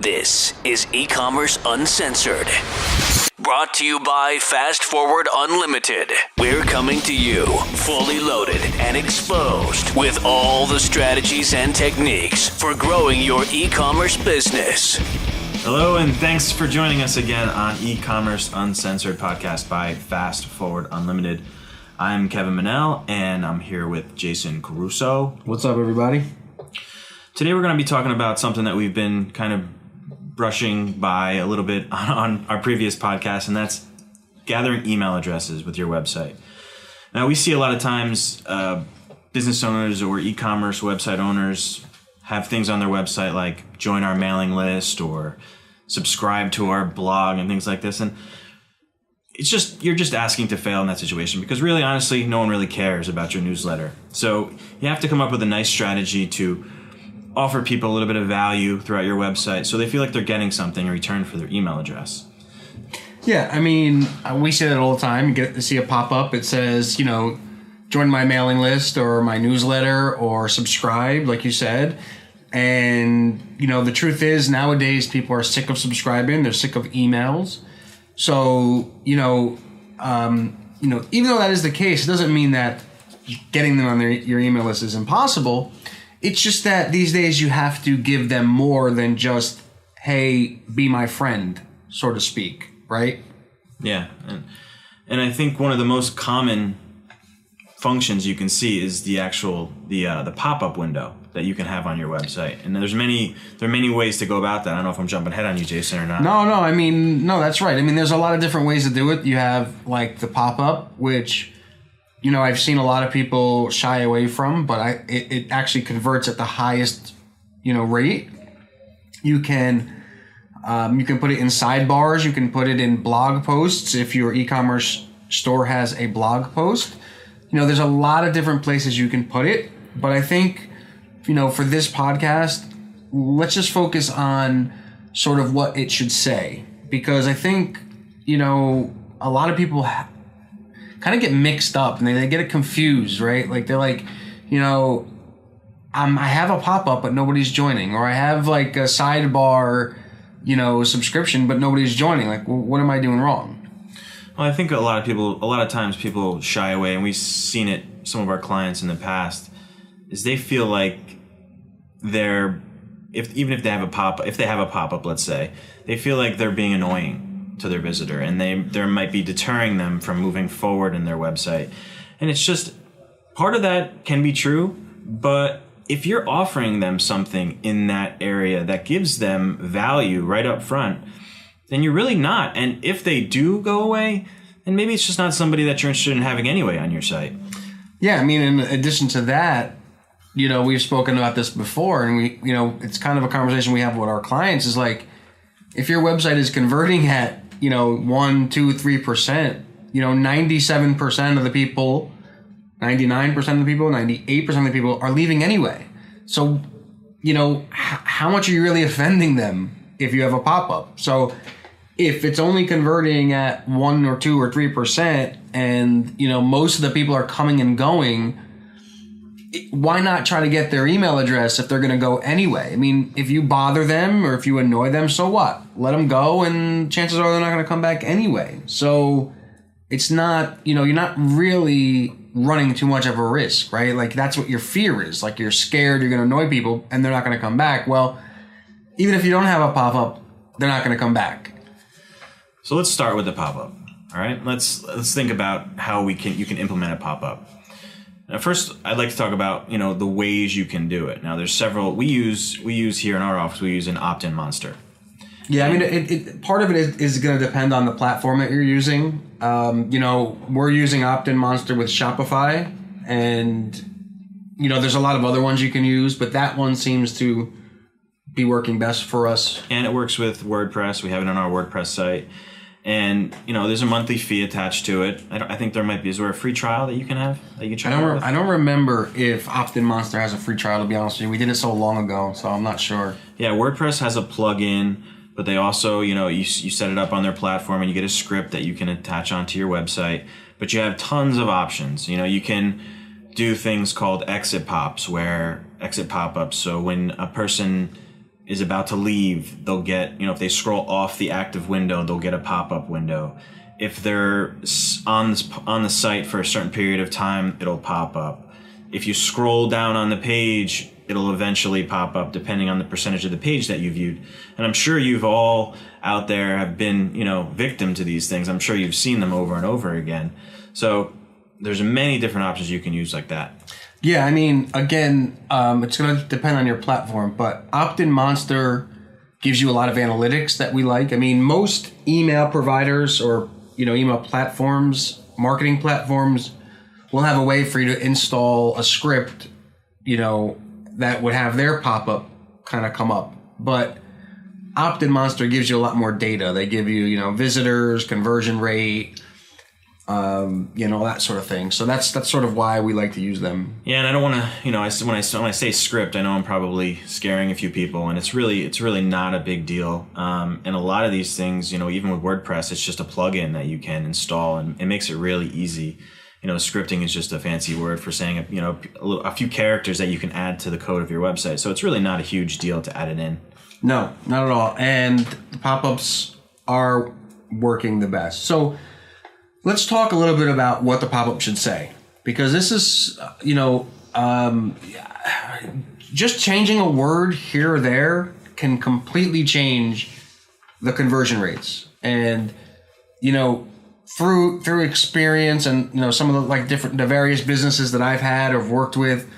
This is E-Commerce Uncensored. Brought to you by Fast Forward Unlimited. We're coming to you fully loaded and exposed with all the strategies and techniques for growing your e-commerce business. Hello, and thanks for joining us again on E-Commerce Uncensored podcast by Fast Forward Unlimited. I'm Kevin Manel, and I'm here with Jason Caruso. What's up, everybody? Today we're going to be talking about something that we've been kind of brushing by a little bit on our previous podcast, and that's gathering email addresses with your website. Now, we see a lot of times business owners or e-commerce website owners have things on their website like join our mailing list or subscribe to our blog and things like this. And it's just, you're just asking to fail in that situation because really, honestly, no one really cares about your newsletter. So you have to come up with a nice strategy to offer people a little bit of value throughout your website so they feel like they're getting something in return for their email address. Yeah, I mean, we say that all the time. You get to see a pop-up. It says, join my mailing list or my newsletter or subscribe, like you said. And, the truth is nowadays people are sick of subscribing. They're sick of emails. So, even though that is the case, it doesn't mean that getting them on your email list is impossible. It's just that these days you have to give them more than just, hey, be my friend, so to speak, right? Yeah, and I think one of the most common functions you can see is the pop-up window that you can have on your website. And there are many ways to go about that. I don't know if I'm jumping ahead on you, Jason, or not. No, that's right. I mean, there's a lot of different ways to do it. You have like the pop-up, which I've seen a lot of people shy away from, but it actually converts at the highest, rate. You can put it in sidebars. You can put it in blog posts if your e-commerce store has a blog post. There's a lot of different places you can put it, but I think, for this podcast, let's just focus on sort of what it should say, because I think, a lot of people kind of get mixed up and they get it confused, right? Like they're like, I have a pop-up, but nobody's joining, or I have like a sidebar, subscription, but nobody's joining. Like, what am I doing wrong? Well, I think a lot of times people shy away, and we've seen it, some of our clients in the past, is they feel like even if they have a pop-up, let's say, they feel like they're being annoying to their visitor, and there might be deterring them from moving forward in their website. And it's just, part of that can be true, but if you're offering them something in that area that gives them value right up front, then you're really not. And if they do go away, then maybe it's just not somebody that you're interested in having anyway on your site. Yeah, I mean, in addition to that, we've spoken about this before, and it's kind of a conversation we have with our clients is like, if your website is converting at, 1, 2, 3%, 97% of the people, 99% of the people, 98% of the people are leaving anyway. So, how much are you really offending them if you have a pop-up? So if it's only converting at 1 or 2 or 3% and, most of the people are coming and going, why not try to get their email address if they're going to go anyway? I mean, if you bother them or if you annoy them, so what? Let them go, and chances are they're not going to come back anyway. So it's not, you're not really running too much of a risk, right? Like, that's what your fear is. Like, you're scared you're going to annoy people and they're not going to come back. Well, even if you don't have a pop-up, they're not going to come back. So let's start with the pop-up. All right, let's think about how you can implement a pop-up. Now, first, I'd like to talk about the ways you can do it. Now, there's several we use here in our office. We use an opt-in monster. Yeah, I mean, part of it is going to depend on the platform that you're using. We're using opt-in monster with Shopify, and there's a lot of other ones you can use, but that one seems to be working best for us. And it works with WordPress. We have it on our WordPress site. And, there's a monthly fee attached to it. I think is there a free trial that you can have? That you can try I don't remember if Opt-in Monster has a free trial, to be honest with you. We did it so long ago, so I'm not sure. Yeah, WordPress has a plugin, but they also, you set it up on their platform and you get a script that you can attach onto your website. But you have tons of options. You can do things called exit pop-ups. So when a person is about to leave, they'll get, if they scroll off the active window, they'll get a pop-up window. If they're on the site for a certain period of time, it'll pop up. If you scroll down on the page, it'll eventually pop up depending on the percentage of the page that you viewed. And I'm sure you've all out there have been, victim to these things. I'm sure you've seen them over and over again. So there's many different options you can use like that. Yeah, I mean, again, it's going to depend on your platform, but Opt-in Monster gives you a lot of analytics that we like. I mean, most email providers or, email platforms, marketing platforms will have a way for you to install a script, that would have their pop-up kind of come up. But Opt-in Monster gives you a lot more data. They give you, visitors, conversion rate, that sort of thing. So that's sort of why we like to use them. Yeah, and I don't want to, when I say script, I know I'm probably scaring a few people, and it's really not a big deal. And a lot of these things, even with WordPress, it's just a plugin that you can install, and it makes it really easy. Scripting is just a fancy word for saying, a few characters that you can add to the code of your website. So it's really not a huge deal to add it in. No, not at all. And the pop-ups are working the best. So let's talk a little bit about what the pop-up should say, because this is, just changing a word here or there can completely change the conversion rates. And, through experience and, some of the various businesses that I've had or worked with,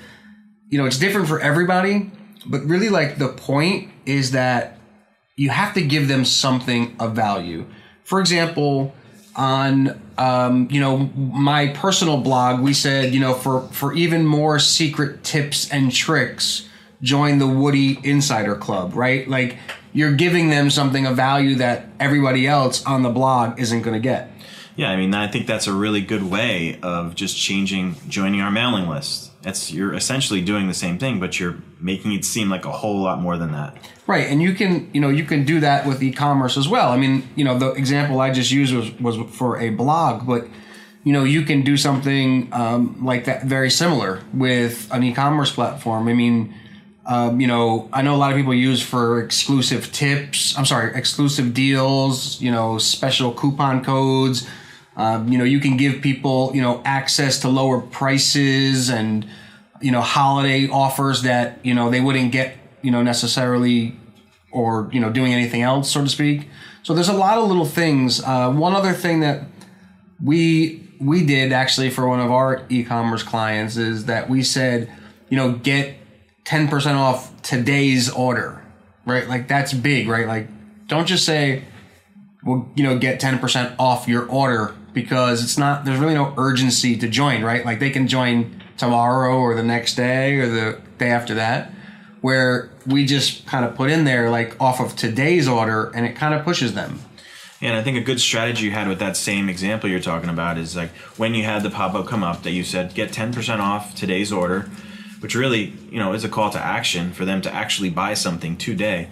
it's different for everybody, but really the point is that you have to give them something of value. For example, on my personal blog, we said, for even more secret tips and tricks, join the Woody Insider Club, right? Like, you're giving them something of value that everybody else on the blog isn't going to get. Yeah, I mean, I think that's a really good way of just joining our mailing list. You're essentially doing the same thing, but you're making it seem like a whole lot more than that. Right, and you can do that with e-commerce as well. I mean, the example I just used was for a blog, but you can do something like that, very similar with an e-commerce platform. I mean, I know a lot of people use for exclusive deals, special coupon codes. You can give people, access to lower prices and, holiday offers that, they wouldn't get, necessarily or, doing anything else, so to speak. So there's a lot of little things. One other thing that we did actually for one of our e-commerce clients is that we said, get 10% off today's order, right? Like, that's big, right? Like, don't just say, well, get 10% off your order, because there's really no urgency to join, right? Like, they can join tomorrow or the next day or the day after that, where we just kind of put in there off of today's order, and it kind of pushes them. Yeah, and I think a good strategy you had with that same example you're talking about is when you had the pop-up come up that you said, get 10% off today's order, which really, is a call to action for them to actually buy something today.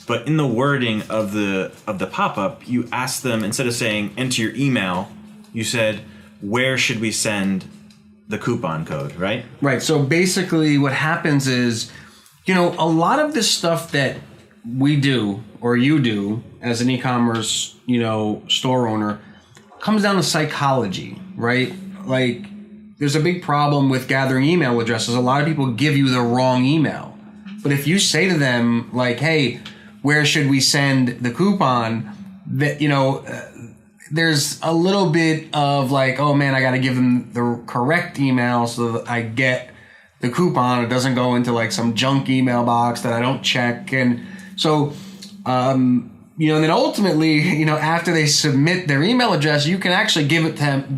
But in the wording of the pop-up, you asked them, instead of saying enter your email, you said, where should we send the coupon code, right? Right. So basically what happens is, a lot of this stuff that we do or you do as an e-commerce, store owner comes down to psychology, right? Like, there's a big problem with gathering email addresses. A lot of people give you the wrong email. But if you say to them, hey, where should we send the coupon? That, there's a little bit of oh man, I got to give them the correct email so that I get the coupon. It doesn't go into some junk email box that I don't check. And so, and then ultimately, after they submit their email address, you can actually give them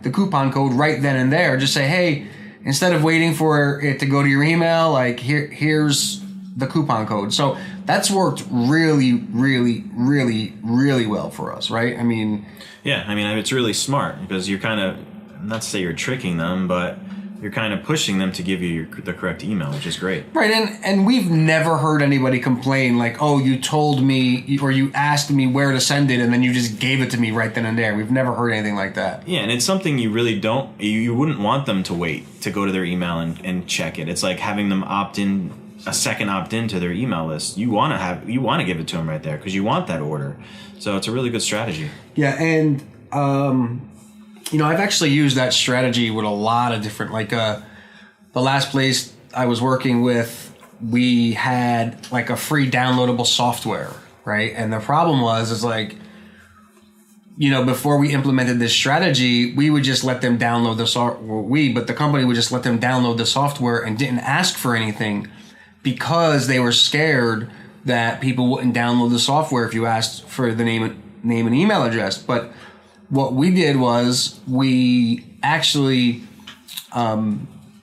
the coupon code right then and there. Just say, hey, instead of waiting for it to go to your email, here's the coupon code. So that's worked really, really, really, really well for us, right? I mean, yeah, it's really smart, because you're kind of, not to say you're tricking them, but you're kind of pushing them to give you the correct email, which is great. Right, and we've never heard anybody complain oh, you told me or you asked me where to send it and then you just gave it to me right then and there. We've never heard anything like that. Yeah, and it's something you really you wouldn't want them to wait to go to their email and check it. It's like having them opt in a second opt-in to their email list, you want to give it to them right there because you want that order. So it's a really good strategy. Yeah, and I've actually used that strategy with a lot of different, like the last place I was working with, we had like a free downloadable software, right? And the problem is like, before we implemented this strategy, we would just let them download the software. But the company would just let them download the software and didn't ask for anything because they were scared that people wouldn't download the software if you asked for the name and email address. But what we did was we actually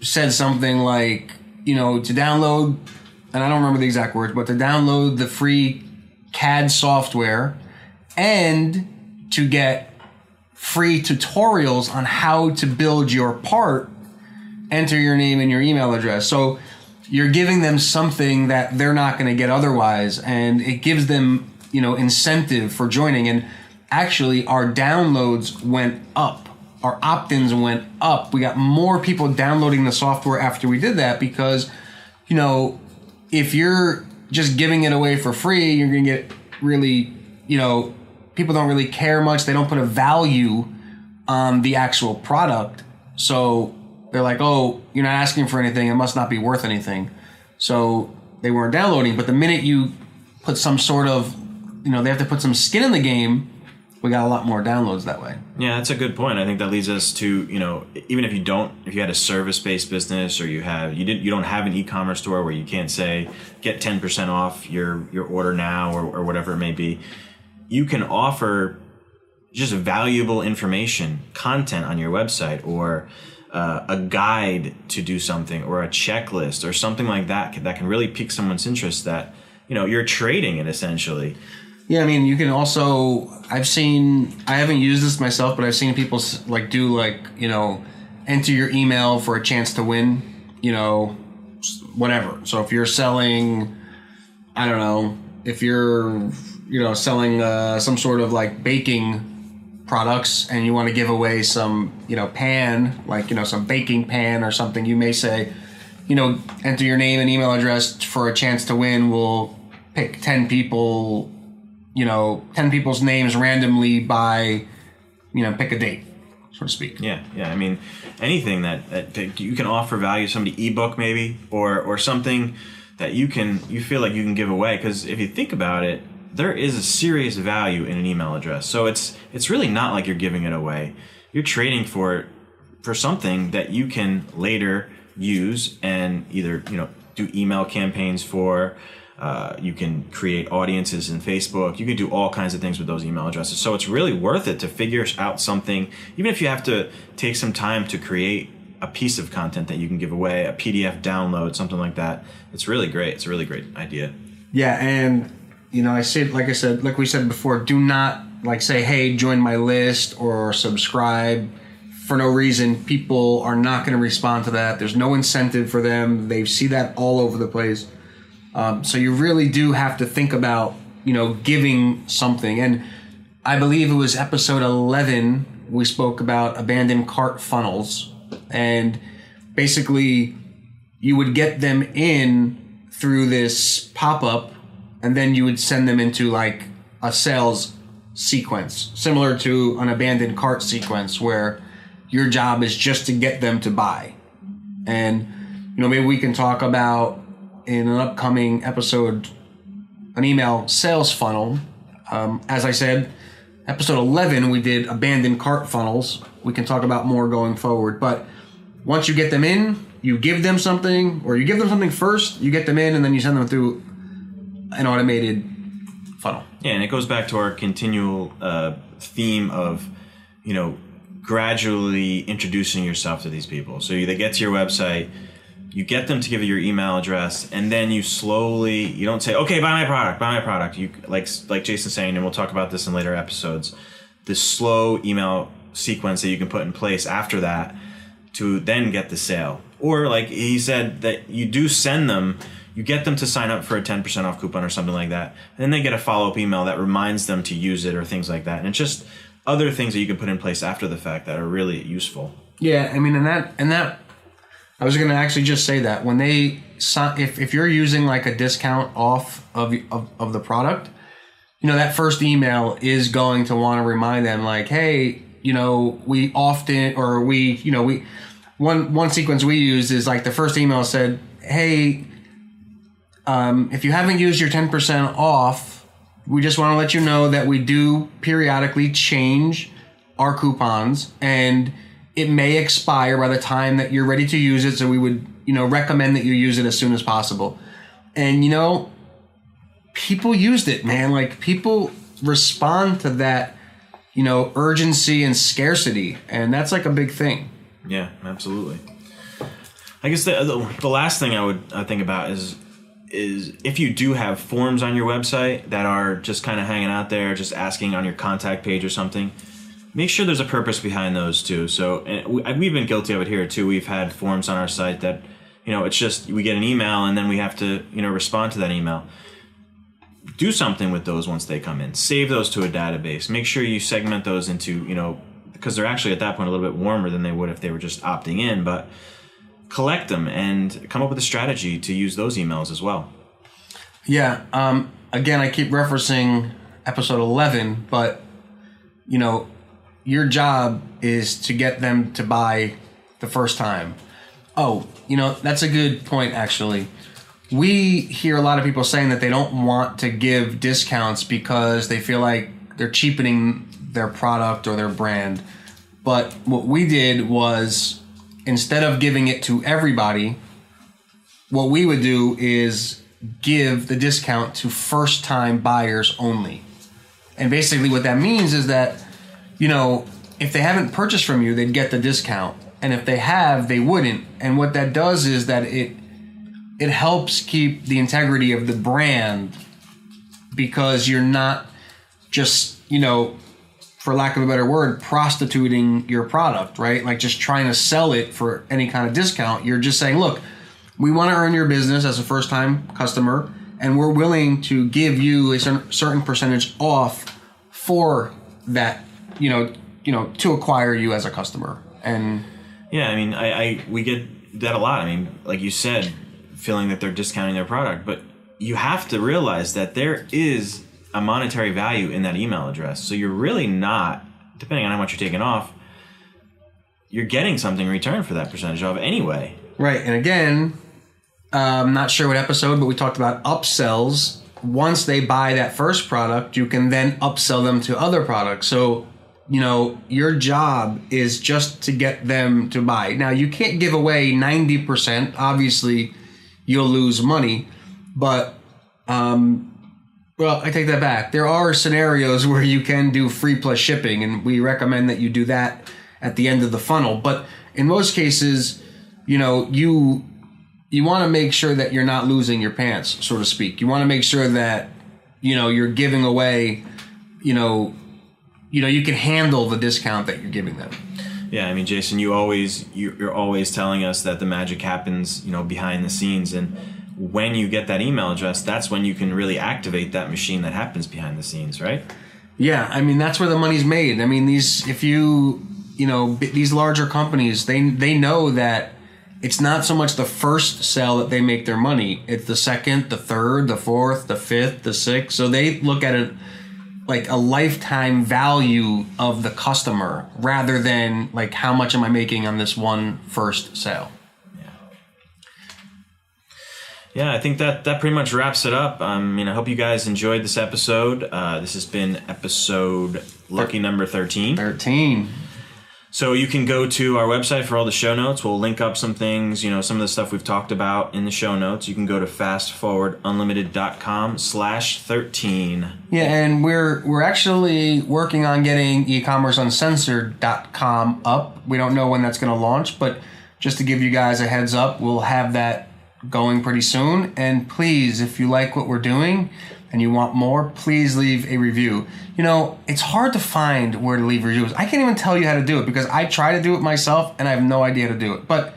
said something like, to download, and I don't remember the exact words, but to download the free CAD software and to get free tutorials on how to build your part, enter your name and your email address. So you're giving them something that they're not going to get otherwise, and it gives them, incentive for joining. And actually, our downloads went up. Our opt-ins went up. We got more people downloading the software after we did that because, if you're just giving it away for free, you're going to get really, people don't really care much. They don't put a value on the actual product. So they're like, oh, you're not asking for anything. It must not be worth anything. So they weren't downloading. But the minute you put some sort of, they have to put some skin in the game, we got a lot more downloads that way. Yeah, that's a good point. I think that leads us to, even if you had a service-based business or you don't have an e-commerce store where you can't say get 10% off your order now or whatever it may be, you can offer just valuable information, content on your website, or a guide to do something, or a checklist or something like that can really pique someone's interest that, you're trading it essentially. Yeah, I mean, you can also, I haven't used this myself, but I've seen people enter your email for a chance to win, whatever. So if you're selling, I don't know, if you're, selling some sort of like baking products and you want to give away some, pan, like, some baking pan or something, you may say, enter your name and email address for a chance to win. We'll pick 10 people, 10 people's names randomly by, pick a date, so to speak. Yeah. I mean, anything that you can offer value, somebody ebook maybe, or something that you feel like you can give away. Because if you think about it, there is a serious value in an email address. So it's really not like you're giving it away. You're trading for something that you can later use and either, do email campaigns for. You can create audiences in Facebook. You can do all kinds of things with those email addresses. So it's really worth it to figure out something, even if you have to take some time to create a piece of content that you can give away, a PDF download, something like that. It's really great. It's a really great idea. Yeah, and like we said before, do not say, hey, join my list or subscribe for no reason. People are not going to respond to that. There's no incentive for them. They see that all over the place. So you really do have to think about, giving something. And I believe it was episode 11, we spoke about abandoned cart funnels. And basically, you would get them in through this pop-up, and then you would send them into like a sales sequence, similar to an abandoned cart sequence, where your job is just to get them to buy. And, maybe we can talk about in an upcoming episode, an email sales funnel. As I said, episode 11, we did abandoned cart funnels. We can talk about more going forward. But once you get them in, you give them something, or you give them something first, you get them in, and then you send them through an automated funnel. Yeah, and it goes back to our continual theme of, gradually introducing yourself to these people. So they get to your website, you get them to give you your email address, and then you don't say, okay, buy my product. You like Jason's saying, and we'll talk about this in later episodes, this slow email sequence that you can put in place after that to then get the sale. Or like he said, that you do send them, you get them to sign up for a 10% off coupon or something like that, and then they get a follow-up email that reminds them to use it or things like that. And it's just other things that you can put in place after the fact that are really useful. Yeah, I mean, and that I was going to actually just say that when they if you're using like a discount off of the product, you know, that first email is going to want to remind them like, hey, you know, we often, or we, you know, we, one sequence we use is like the first email said, hey, if you haven't used your 10% off, we just want to let you know that we do periodically change our coupons and it may expire by the time that you're ready to use it. So we would, you know, recommend that you use it as soon as possible. And, you know, people used it, man. Like, people respond to that, you know, urgency and scarcity. And that's like a big thing. Yeah, absolutely. I guess the last thing I think about is if you do have forms on your website that are just kind of hanging out there, just asking on your contact page or something, make sure there's a purpose behind those too. So, and we've been guilty of it here too. We've had forms on our site that, you know, it's just we get an email and then we have to, you know, respond to that email. Do something with those once they come in. Save those to a database. Make sure you segment those into, you know, because they're actually at that point a little bit warmer than they would if they were just opting in, but collect them and come up with a strategy to use those emails as well. Yeah. Again, I keep referencing episode 11, but, you know, your job is to get them to buy the first time. Oh, you know, that's a good point, actually. We hear a lot of people saying that they don't want to give discounts because they feel like they're cheapening their product or their brand. But what we did was, instead of giving it to everybody, what we would do is give the discount to first-time buyers only. And basically what that means is that, you know, if they haven't purchased from you, they'd get the discount. And if they have, they wouldn't. And what that does is that it helps keep the integrity of the brand, because you're not just, you know, for lack of a better word, prostituting your product, right? Like just trying to sell it for any kind of discount. You're just saying, look, we want to earn your business as a first-time customer, and we're willing to give you a certain percentage off for that, you know, to acquire you as a customer. And yeah, I mean, we get that a lot. I mean, like you said, feeling that they're discounting their product, but you have to realize that there is a monetary value in that email address. So you're really not, depending on how much you're taking off, you're getting something in return for that percentage off anyway. Right. And again, I'm not sure what episode, but we talked about upsells. Once they buy that first product, you can then upsell them to other products. So, you know, your job is just to get them to buy. Now, you can't give away 90%. Obviously, you'll lose money. But, well, I take that back. There are scenarios where you can do free plus shipping, and we recommend that you do that at the end of the funnel. But in most cases, you know, you want to make sure that you're not losing your pants, so to speak. You want to make sure that, you know, you're giving away, you know, you can handle the discount that you're giving them. Yeah, I mean, Jason, you're always telling us that the magic happens, you know, behind the scenes, and when you get that email address, that's when you can really activate that machine that happens behind the scenes, right? Yeah, I mean, that's where the money's made. I mean, these larger companies, they know that it's not so much the first sale that they make their money. It's the second, the third, the fourth, the fifth, the sixth. So they look at it like a lifetime value of the customer rather than like, how much am I making on this one first sale? Yeah, I think that pretty much wraps it up. I mean, I hope you guys enjoyed this episode. This has been episode lucky number 13. 13. So you can go to our website for all the show notes. We'll link up some things, you know, some of the stuff we've talked about in the show notes. You can go to fastforwardunlimited.com/13. Yeah, and we're actually working on getting ecommerceuncensored.com up. We don't know when that's going to launch, but just to give you guys a heads up, we'll have that going pretty soon. And please, if you like what we're doing and you want more, please leave a review. You know, it's hard to find where to leave reviews. I can't even tell you how to do it because I try to do it myself and I have no idea how to do it. But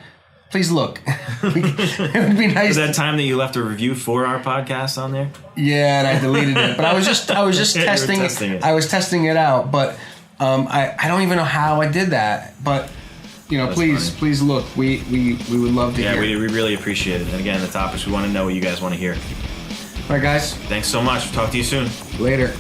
please look. It would be nice. Was that time that you left a review for our podcast on there? Yeah, and I deleted it. But I was just testing it. I was testing it out, but I don't even know how I did that. But That's please look. We would love to hear. Yeah, we really appreciate it. And again, the topics, we want to know what you guys want to hear. All right, guys. Thanks so much. Talk to you soon. Later.